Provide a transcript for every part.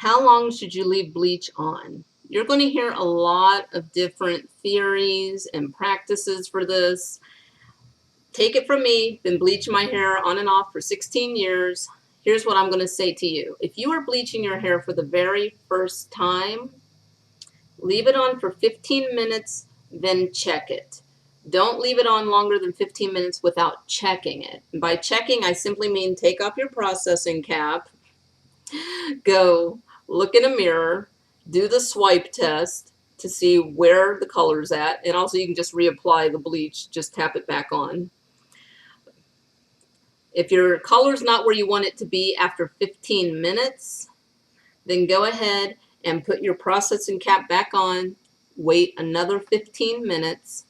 How long should you leave bleach on? You're going to hear a lot of different theories and practices for this. Take it from me, been bleaching my hair on and off for 16 years. Here's what I'm going to say to you. If you are bleaching your hair for the very first time, leave it on for 15 minutes, then check it. Don't leave it on longer than 15 minutes without checking it. And by checking, I simply mean take off your processing cap, go look in a mirror, do the swipe test to see where the color's at, and also you can just reapply the bleach, just tap it back on. If your color's not where you want it to be after 15 minutes, then go ahead and put your processing cap back on, wait another 15 minutes,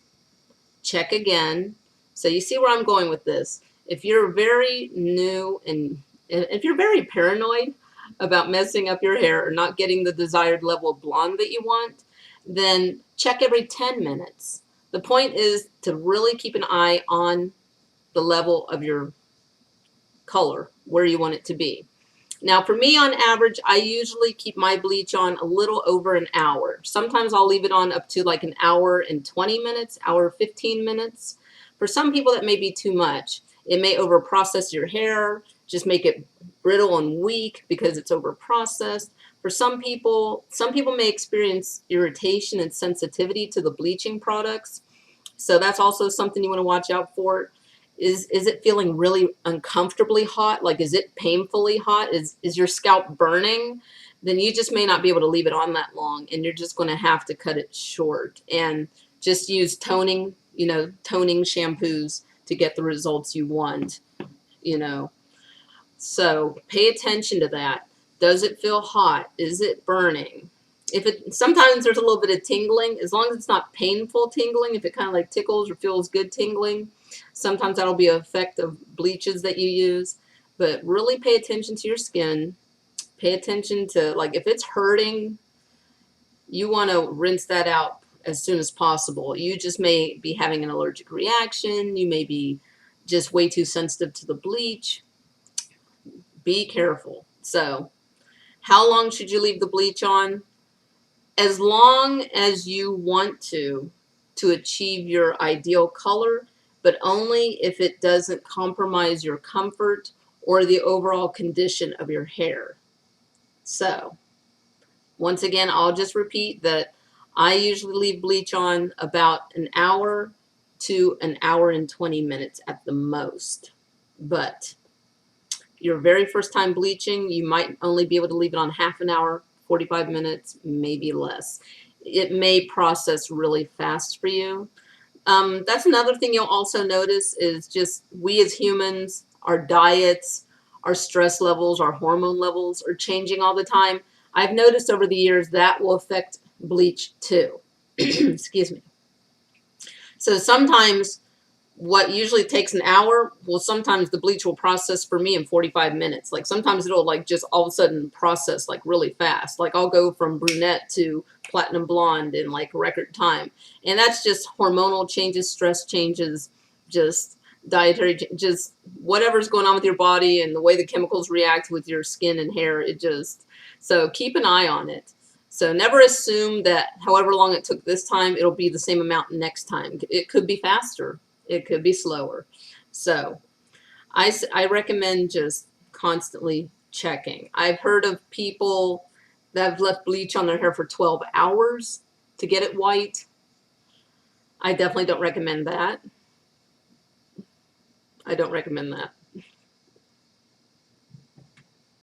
check again. So you see where I'm going with this. If you're very new and if you're very paranoid about messing up your hair or not getting the desired level of blonde that you want, then check every 10 minutes. The point is to really keep an eye on the level of your color, where you want it to be. Now for me, on average, I usually keep my bleach on a little over an hour. Sometimes I'll leave it on up to like an hour and 20 minutes, hour 15 minutes. For some people that may be too much. It may over process your hair, just make it brittle and weak because it's over processed. For some people may experience irritation and sensitivity to the bleaching products. So that's also something you want to watch out for. Is it feeling really uncomfortably hot? Like, is it painfully hot? Is your scalp burning? Then you just may not be able to leave it on that long, and you're just going to have to cut it short and just use toning, toning shampoos to get the results you want, you know. So pay attention to that. Does it feel hot? Is it burning? Sometimes there's a little bit of tingling, as long as it's not painful tingling, if it kind of like tickles or feels good tingling, sometimes that'll be an effect of bleaches that you use. But really pay attention to your skin. Pay attention to, like, if it's hurting, you want to rinse that out as soon as possible. You just may be having an allergic reaction. You may be just way too sensitive to the bleach. Be careful. So, how long should you leave the bleach on? As long as you want to achieve your ideal color, but only if it doesn't compromise your comfort or the overall condition of your hair. So, once again, I'll just repeat that I usually leave bleach on about an hour to an hour and 20 minutes at the most. But your very first time bleaching, you might only be able to leave it on half an hour, 45 minutes, maybe less. It may process really fast for you. That's another thing you'll also notice is just we as humans, our diets, our stress levels, our hormone levels are changing all the time. I've noticed over the years that will affect bleach too. Excuse me. So sometimes what usually takes an hour, well, sometimes the bleach will process for me in 45 minutes. Like sometimes it'll like just all of a sudden process like really fast. Like I'll go from brunette to platinum blonde in like record time. And that's just hormonal changes, stress changes, just dietary, just whatever's going on with your body and the way the chemicals react with your skin and hair. So keep an eye on it. So never assume that however long it took this time, it'll be the same amount next time. It could be faster. It could be slower. So I recommend just constantly checking. I've heard of people that have left bleach on their hair for 12 hours to get it white. I definitely don't recommend that. I don't recommend that.